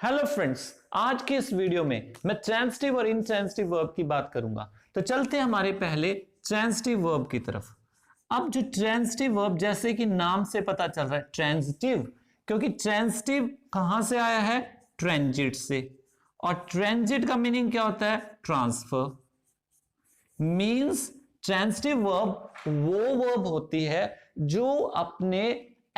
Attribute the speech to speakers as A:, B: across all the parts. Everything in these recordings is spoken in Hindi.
A: हेलो फ्रेंड्स, आज के इस वीडियो में मैं ट्रांजिटिव और इंट्रांजिटिव वर्ब की बात करूंगा। तो चलते हैं हमारे पहले ट्रांजिटिव वर्ब की तरफ। अब जो ट्रांजिटिव वर्ब, जैसे कि नाम से पता चल रहा है ट्रांजिटिव, क्योंकि ट्रांजिटिव कहां से आया है? ट्रांजिट से। और ट्रांजिट का मीनिंग क्या होता है? ट्रांसफर। मींस ट्रांजिटिव वर्ब वो वर्ब होती है जो अपने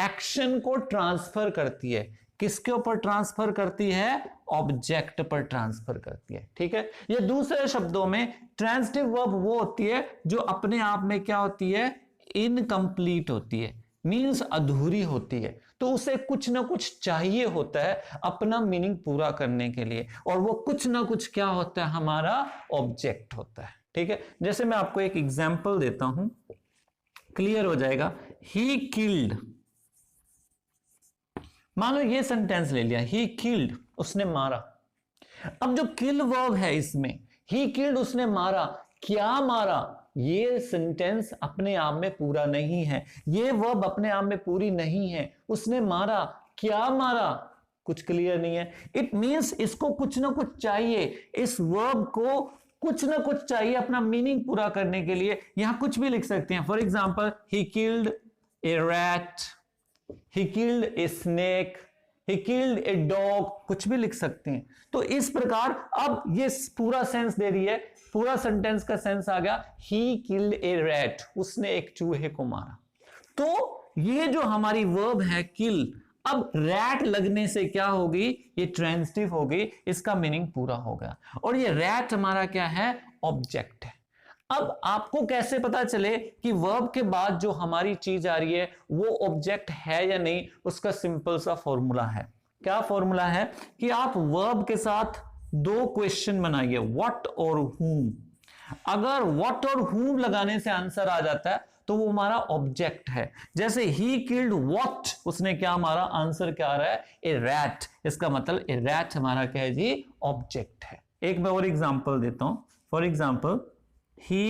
A: एक्शन को ट्रांसफर करती है। किसके ऊपर ट्रांसफर करती है? ऑब्जेक्ट पर ट्रांसफर करती है। ठीक है, ये दूसरे शब्दों में ट्रांजिटिव वर्ब वो होती है जो अपने आप में क्या होती है? इनकम्प्लीट होती है, मींस अधूरी होती है। तो उसे कुछ ना कुछ चाहिए होता है अपना मीनिंग पूरा करने के लिए, और वो कुछ ना कुछ क्या होता है? हमारा ऑब्जेक्ट होता है। ठीक है, जैसे मैं आपको एक एग्जांपल देता हूं, क्लियर हो जाएगा। ही किल्ड, मान लो ये सेंटेंस ले लिया, ही किल्ड, उसने मारा। अब जो किल वर्ब है इसमें, ही किल्ड, उसने मारा, क्या मारा? ये सेंटेंस अपने आप में पूरा नहीं है, ये वर्ब अपने आप में पूरी नहीं है। उसने मारा, क्या मारा? कुछ क्लियर नहीं है। इट मींस इसको कुछ ना कुछ चाहिए, इस वर्ब को कुछ ना कुछ चाहिए अपना मीनिंग पूरा करने के लिए। यहां कुछ भी लिख सकते हैं। For example, he killed A rat, he killed a snake, he killed a dog, कुछ भी लिख सकते हैं। तो इस प्रकार अब ये पूरा सेंस दे रही है, पूरा सेंटेंस का सेंस आ गया, he killed a rat, उसने एक चूहे को मारा। तो ये जो हमारी वर्ब है kill, अब रैट लगने से क्या होगी? ये ट्रांजिटिव होगी, इसका मीनिंग पूरा हो गया। और ये रैट हमारा क्या है? ऑब्जेक्ट है। अब आपको कैसे पता चले कि वर्ब के बाद जो हमारी चीज आ रही है वो ऑब्जेक्ट है या नहीं? उसका सिंपल सा फॉर्मूला है। क्या फॉर्मूला है? कि आप वर्ब के साथ दो क्वेश्चन बनाइए, व्हाट और whom। अगर व्हाट और whom लगाने से आंसर आ जाता है तो वो हमारा ऑब्जेक्ट है। जैसे ही किल्ड व्हाट, उसने क्या मारा? आंसर क्या आ रहा है? ए रैट। इसका मतलब ए रैट हमारा क्या है जी? ऑब्जेक्ट है। एक मैं और एग्जांपल देता हूं। For example, he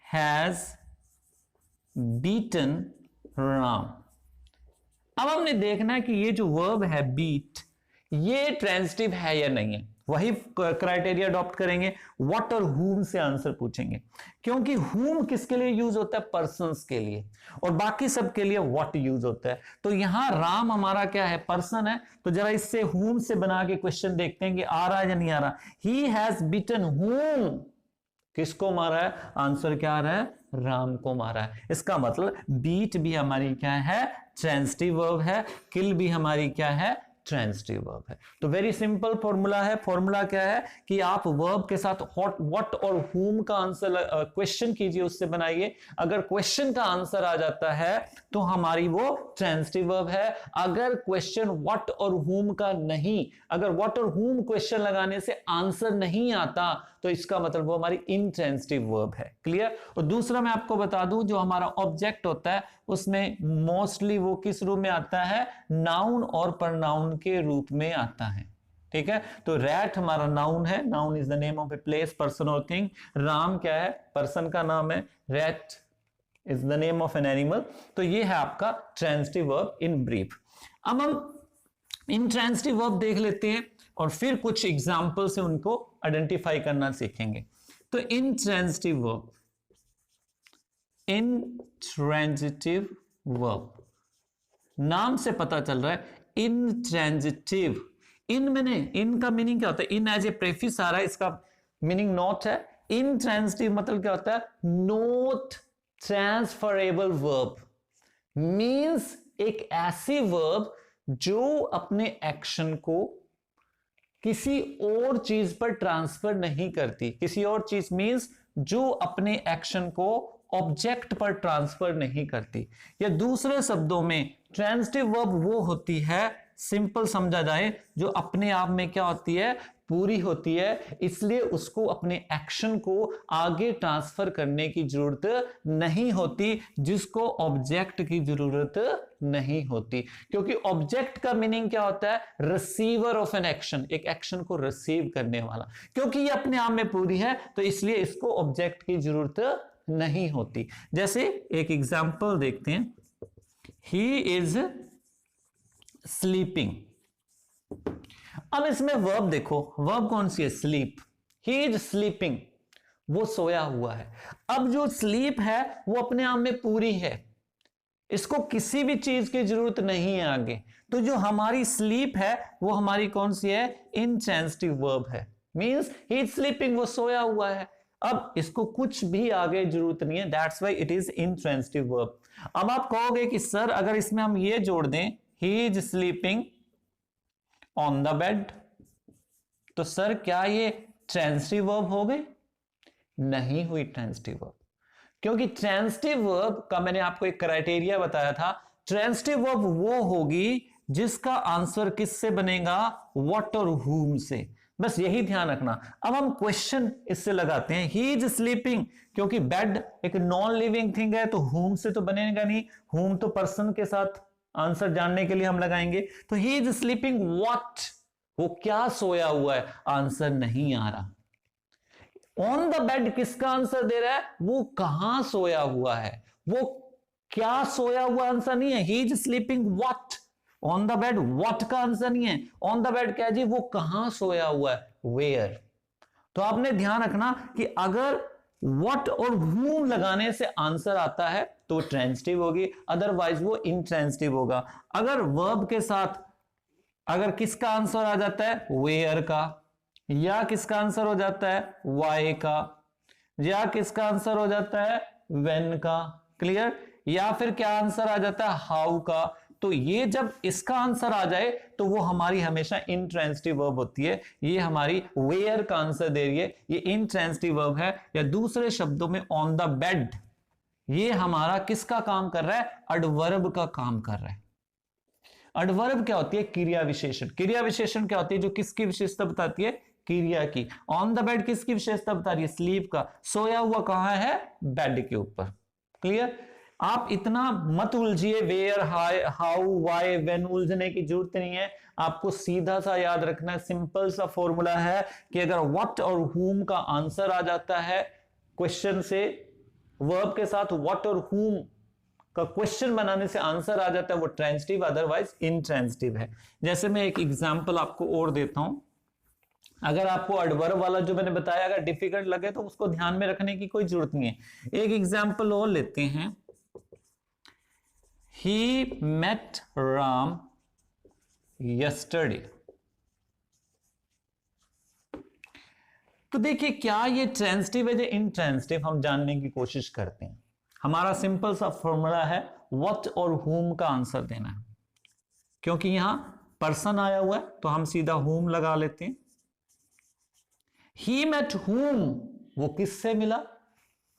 A: has beaten Ram। अब हमने देखना है कि ये जो वर्ब है बीट, ये ट्रांजिटिव है या नहीं है। वही क्राइटेरिया अडॉप्ट करेंगे, व्हाट और whom से आंसर पूछेंगे, क्योंकि whom किसके लिए यूज होता है? पर्सन्स के लिए, और बाकी सब के लिए व्हाट यूज होता है। तो यहां राम हमारा क्या है? पर्सन है। तो जरा इससे whom से बना के क्वेश्चन देखते हैं कि आ रहा है या नहीं आ रहा। he has beaten whom, किसको मारा है? आंसर क्या आ रहा है? राम को मारा है। इसका मतलब बीट भी हमारी क्या है? ट्रांजिटिव वर्ब है। किल भी हमारी क्या है? ट्रांजिटिव वर्ब है। तो वेरी सिंपल फॉर्मूला है। फॉर्मूला क्या है? कि आप वर्ब के साथ व्हाट और whom का आंसर क्वेश्चन कीजिए, उससे बनाइए। अगर क्वेश्चन का आंसर आ जाता है तो हमारी वो ट्रांजिटिव वर्ब है। अगर क्वेश्चन व्हाट और whom का नहीं, अगर व्हाट और whom क्वेश्चन लगाने से आंसर नहीं आता तो इसका मतलब वो हमारी इंट्रांजिटिव वर्ब है। क्लियर? और दूसरा मैं आपको बता दूं, जो हमारा ऑब्जेक्ट होता है उसमें मोस्टली वो किस रूप में आता है? नाउन और प्रनाउन के रूप में आता है। ठीक है, तो रैट हमारा नाउन है। Noun is the name of a place, person और थिंग। राम क्या है? पर्सन का नाम है। Rat is the name of an animal. तो ये है आपका ट्रांजिटिव वर्ब इन ब्रीफ। अब हम इंट्रांजिटिव वर्ब देख लेते हैं और फिर कुछ एग्जांपल से उनको आइडेंटिफाई करना सीखेंगे। तो इंट्रांजिटिव वर्ब, इंट्रांजिटिव वर्ब, नाम से पता चल रहा है इंट्रांजिटिव। इन मैंने, इन का मीनिंग क्या होता है? इन एज ए प्रेफिस आ रहा है, इसका मीनिंग नॉट है। इंट्रांजिटिव मतलब क्या होता है? Not transferable verb. मींस एक ऐसी वर्ब जो अपने एक्शन को किसी और चीज पर ट्रांसफर नहीं करती। किसी और चीज मींस जो अपने एक्शन को ऑब्जेक्ट पर ट्रांसफर नहीं करती। या दूसरे शब्दों में ट्रांजिटिव वर्ब वो होती है, सिंपल समझा जाए, जो अपने आप में क्या होती है? पूरी होती है, इसलिए उसको अपने एक्शन को आगे ट्रांसफर करने की जरूरत नहीं होती, जिसको ऑब्जेक्ट की जरूरत नहीं होती। क्योंकि ऑब्जेक्ट का मीनिंग क्या होता है? रिसीवर ऑफ एन एक्शन, एक एक्शन को रिसीव करने वाला। क्योंकि ये अपने आप में पूरी है तो इसलिए इसको ऑब्जेक्ट की जरूरत नहीं होती। जैसे एक एग्जांपल देखते हैं, ही इज स्लीपिंग। अब इसमें वर्ब देखो, वर्ब कौन सी है? स्लीप। ही इज स्लीपिंग, वो सोया हुआ है। अब जो स्लीप है वो अपने आप में पूरी है, इसको किसी भी चीज की जरूरत नहीं है आगे। तो जो हमारी स्लीप है वो हमारी कौन सी है? इंट्रांजिटिव वर्ब है। मींस ही इज स्लीपिंग, वो सोया हुआ है। अब इसको कुछ भी आगे जरूरत नहीं है, that's why it is intransitive verb. अब आप कहोगे कि सर अगर इसमें हम ये जोड़ दें, he is sleeping on the bed, तो सर क्या ये ट्रांजिटिव वर्ब हो गई? नहीं हुई ट्रांजिटिव वर्ब, क्योंकि ट्रांजिटिव वर्ब का मैंने आपको एक क्राइटेरिया बताया था। ट्रांजिटिव वर्ब वो होगी जिसका आंसर किससे बनेगा? व्हाट और हुम से। बस यही ध्यान रखना। अब हम क्वेश्चन इससे लगाते हैं, ही इज स्लीपिंग, क्योंकि बेड एक नॉन लिविंग थिंग है, तो हुम से तो बनेगा नहीं, हुम तो पर्सन के साथ आंसर जानने के लिए हम लगाएंगे। तो ही इज स्लीपिंग व्हाट, वो क्या सोया हुआ है? आंसर नहीं आ रहा। ऑन द बेड किसका आंसर दे रहा है? वो कहां सोया हुआ है, वो क्या सोया हुआ आंसर नहीं है। He is sleeping what on the bed, what का आंसर नहीं है। ऑन द बेड क्या है जी? वो कहां सोया हुआ है, वेयर। तो आपने ध्यान रखना कि अगर व्हाट और whom लगाने से आंसर आता है तो ट्रांजिटिव होगी, अदरवाइज वो इंट्रांजिटिव होगा। अगर वर्ब के साथ अगर किसका आंसर आ जाता है? वेयर का, या किसका आंसर हो जाता है? वाई का, या किसका आंसर हो जाता है? वेन का। क्लियर? या फिर क्या आंसर आ जाता है? हाउ का। तो ये जब इसका आंसर आ जाए तो वो हमारी हमेशा इंट्रांजिटिव वर्ब होती है। ये हमारी वेयर का आंसर दे रही है, ये इंट्रांजिटिव वर्ब है। या दूसरे शब्दों में ऑन द बेड, ये हमारा किसका काम कर रहा है? एडवर्ब का काम कर रहा है। एडवर्ब क्या होती है? क्रिया विशेषण। क्रिया विशेषण क्या होती है? जो किसकी विशेषता बताती है? क्रिया की। ऑन द बेड किसकी विशेषता बता रही है? स्लीप का। सोया हुआ कहां है? बेड के ऊपर। क्लियर? आप इतना मत उलझिए, वेयर, हाउ, वाई, व्हेन, उलझने की जरूरत नहीं है। आपको सीधा सा याद रखना है, सिंपल सा फॉर्मूला है कि अगर व्हाट और whom का आंसर आ जाता है क्वेश्चन से, वर्ब के साथ व्हाट और whom का क्वेश्चन बनाने से आंसर आ जाता है, वो ट्रांजिटिव, अदरवाइज इंट्रांजिटिव है। जैसे मैं एक एग्जांपल आपको और देता हूं। अगर आपको एडवर्ब वाला जो मैंने बताया अगर डिफिकल्ट लगे तो उसको ध्यान में रखने की कोई जरूरत नहीं है। एक एग्जांपल और लेते हैं, ही मेट राम यस्टरडे। तो देखिए क्या ये ट्रांजिटिव है या इंट्रांजिटिव, हम जानने की कोशिश करते हैं। हमारा सिंपल सा फॉर्मूला है, व्हाट और whom का आंसर देना है। क्योंकि यहां पर्सन आया हुआ है तो हम सीधा whom लगा लेते हैं। ही मेट whom, वो किससे मिला?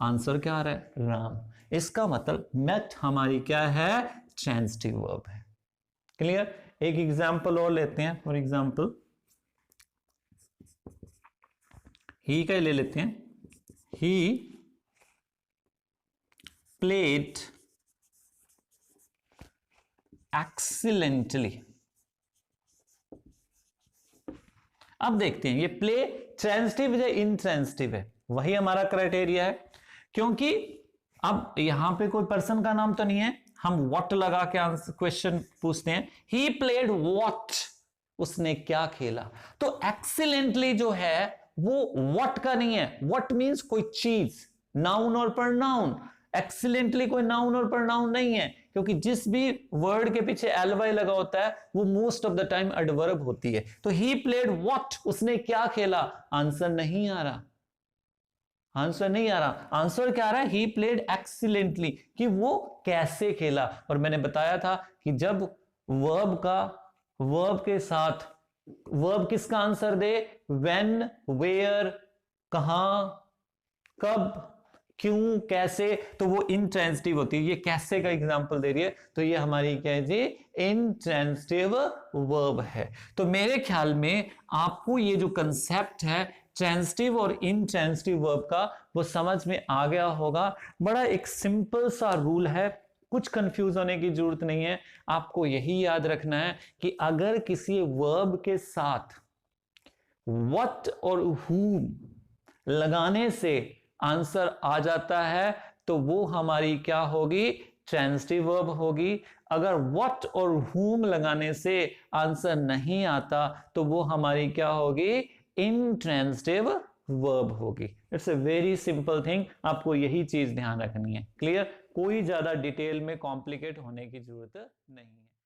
A: आंसर क्या आ रहा है? राम। इसका मतलब मेट हमारी क्या है? ट्रांजिटिव वर्ब है। क्लियर? एक एग्जांपल और लेते हैं। फॉर एग्जांपल ही का ले लेते हैं, ही प्लेड एक्सीलेंटली। अब देखते हैं ये प्ले ट्रांजिटिव या इंट्रांजिटिव है। वही हमारा क्राइटेरिया है, क्योंकि अब यहां पे कोई पर्सन का नाम तो नहीं है, हम व्हाट लगा के आंसर क्वेश्चन पूछते हैं। ही प्लेड व्हाट, उसने क्या खेला। तो एक्सीलेंटली जो है वो व्हाट का नहीं है। व्हाट मींस कोई चीज, नाउन और प्रोनाउन। एक्सीलेंटली कोई नाउन और प्रोनाउन नहीं है, क्योंकि जिस भी वर्ड के पीछे एलवाई लगा होता है वो most of the time adverb होती है। तो ही प्लेड व्हाट, उसने क्या खेला। आंसर नहीं आ रहा, आंसर नहीं आ रहा। आंसर क्या आ रहा है? ही प्लेड एक्सीलेंटली, कि वो कैसे खेला। और मैंने बताया था कि जब वर्ब के साथ वर्ब किसका आंसर दे? व्हेन, वेयर, कहां, कब, क्यों, कैसे, तो वो इंट्रांजिटिव होती है। ये कैसे का एग्जांपल दे रही है, तो ये हमारी क्या है जी? इंट्रांजिटिव वर्ब है। तो मेरे ख्याल में आपको ये जो कंसेप्ट है ट्रांजिटिव और इंट्रांजिटिव वर्ब का, वो समझ में आ गया होगा। बड़ा एक सिंपल सा रूल है, कुछ कंफ्यूज होने की जरूरत नहीं है। आपको यही याद रखना है कि अगर किसी वर्ब के साथ व्हाट और whom लगाने से आंसर आ जाता है तो वो हमारी क्या होगी? ट्रांजिटिव वर्ब होगी। अगर what और whom लगाने से आंसर नहीं आता तो वो हमारी क्या होगी, इंट्रांजिटिव वर्ब होगी। It's a very simple thing, आपको यही चीज ध्यान रखनी है। क्लियर, कोई ज्यादा डिटेल में कॉम्प्लिकेट होने की जरूरत नहीं है।